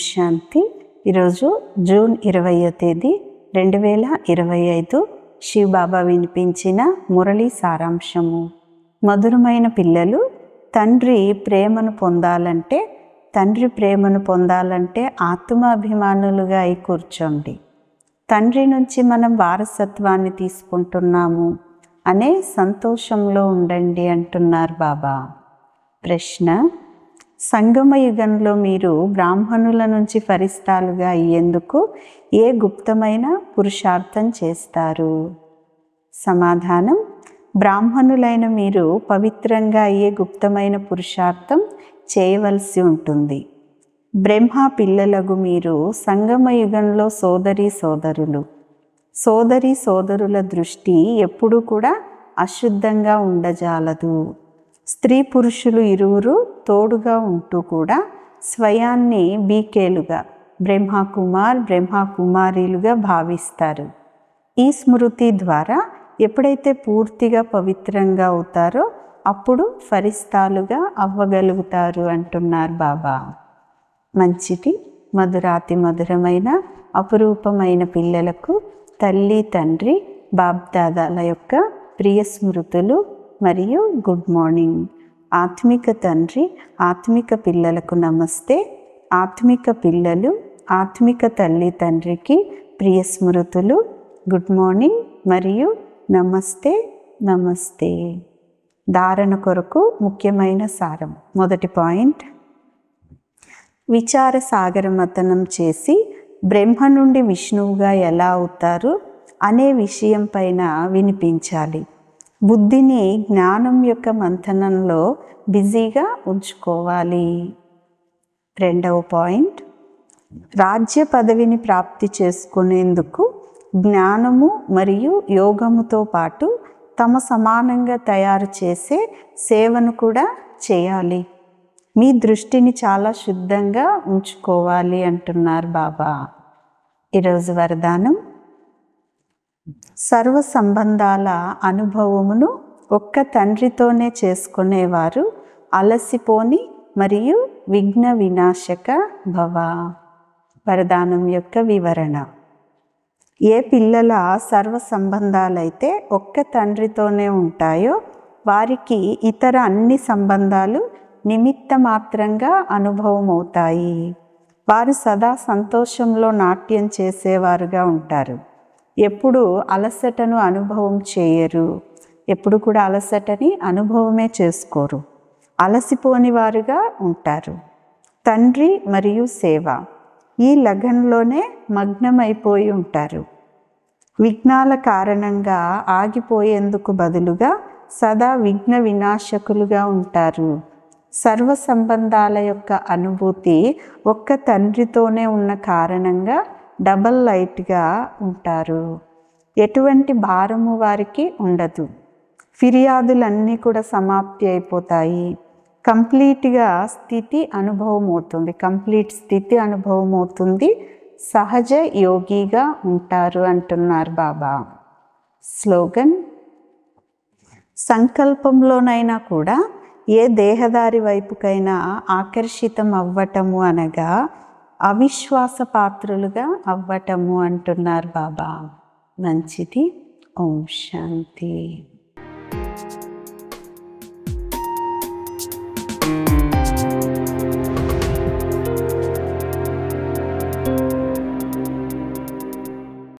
శాంతి. ఈరోజు జూన్ 20వ తేదీ 2025 శివబాబా వినిపించిన మురళీ సారాంశము. మధురమైన పిల్లలు, తండ్రి ప్రేమను పొందాలంటే ఆత్మాభిమానులుగా అయి కూర్చోండి. తండ్రి నుంచి మనం వారసత్వాన్ని తీసుకుంటున్నాము అనే సంతోషంలో ఉండండి అంటున్నారు బాబా. ప్రశ్న: సంగమ యుగంలో మీరు బ్రాహ్మణుల నుంచి ఫరిస్తాలుగా అయ్యేందుకు ఏ గుప్తమైన పురుషార్థం చేస్తారు? సమాధానం: బ్రాహ్మణులైన మీరు పవిత్రంగా అయ్యే గుప్తమైన పురుషార్థం చేయవలసి ఉంటుంది. బ్రహ్మ పిల్లలకు మీరు సంగమ యుగంలో సోదరీ సోదరుల దృష్టి ఎప్పుడూ కూడా అశుద్ధంగా ఉండజాలదు. స్త్రీ పురుషులు ఇరువురు తోడుగా ఉంటూ కూడా స్వయాన్ని బీకేలుగా బ్రహ్మకుమారీలుగా భావిస్తారు. ఈ స్మృతి ద్వారా ఎప్పుడైతే పూర్తిగా పవిత్రంగా అవుతారో అప్పుడు ఫరిస్తాలుగా అవ్వగలుగుతారు అంటున్నారు బాబా. మంచిది. మధురాతి మధురమైన అపురూపమైన పిల్లలకు తల్లి తండ్రి బాబ్దాదాల యొక్క ప్రియ స్మృతులు మరియు గుడ్ మార్నింగ్. ఆత్మిక తండ్రి ఆత్మిక పిల్లలకు నమస్తే. ఆత్మిక పిల్లలు ఆత్మిక తల్లి తండ్రికి ప్రియ స్మృతులు, గుడ్ మార్నింగ్ మరియు నమస్తే. ధారణ కొరకు ముఖ్యమైన సారం. మొదటి పాయింట్: విచార సాగర మథనం చేసి బ్రహ్మ నుండి విష్ణువుగా ఎలా అవుతారు అనే విషయం పైన వినిపించాలి. బుద్ధిని జ్ఞానం యొక్క మంథనంలో బిజీగా ఉంచుకోవాలి. రెండవ పాయింట్: రాజ్య పదవిని ప్రాప్తి చేసుకునేందుకు జ్ఞానము మరియు యోగముతో పాటు తమ సమానంగా తయారు చేసే సేవను కూడా చేయాలి. మీ దృష్టిని చాలా శుద్ధంగా ఉంచుకోవాలి అంటున్నారు బాబా. ఈరోజు వరదానం: సర్వ సంబంధాల అనుభవమును ఒక్క తండ్రితోనే చేసుకునేవారు అలసిపోని మరియు విఘ్న వినాశక భవ. వరదానం యొక్క వివరణ: ఏ పిల్లల సర్వ సంబంధాలైతే ఒక్క తండ్రితోనే ఉంటాయో వారికి ఇతర అన్ని సంబంధాలు నిమిత్త మాత్రంగా అనుభవం అవుతాయి. వారు సదా సంతోషంలో నాట్యం చేసేవారుగా ఉంటారు. ఎప్పుడు అలసటను అనుభవం చేయరు. ఎప్పుడు కూడా అలసటని అనుభవమే చేసుకోరు. అలసిపోని వారుగా ఉంటారు. తండ్రి మరియు సేవ ఈ లగన్లోనే మగ్నమైపోయి ఉంటారు. విఘ్నాల కారణంగా ఆగిపోయేందుకు బదులుగా సదా విఘ్న వినాశకులుగా ఉంటారు. సర్వ సంబంధాల యొక్క అనుభూతి ఒక్క తండ్రితోనే ఉన్న కారణంగా డబల్ లైట్గా ఉంటారు. ఎటువంటి భారము వారికి ఉండదు. ఫిర్యాదులన్నీ కూడా సమాప్తి అయిపోతాయి. కంప్లీట్ స్థితి అనుభవం అవుతుంది. సహజ యోగిగా ఉంటారు అంటున్నారు బాబా. స్లోగన్: సంకల్పంలోనైనా కూడా ఏ దేహదారి వైపుకైనా ఆకర్షితం అవ్వటము అనగా అవిశ్వాస పాత్రులుగా అవ్వటము అంటున్నారు బాబా. మంచిది. ఓం శాంతి.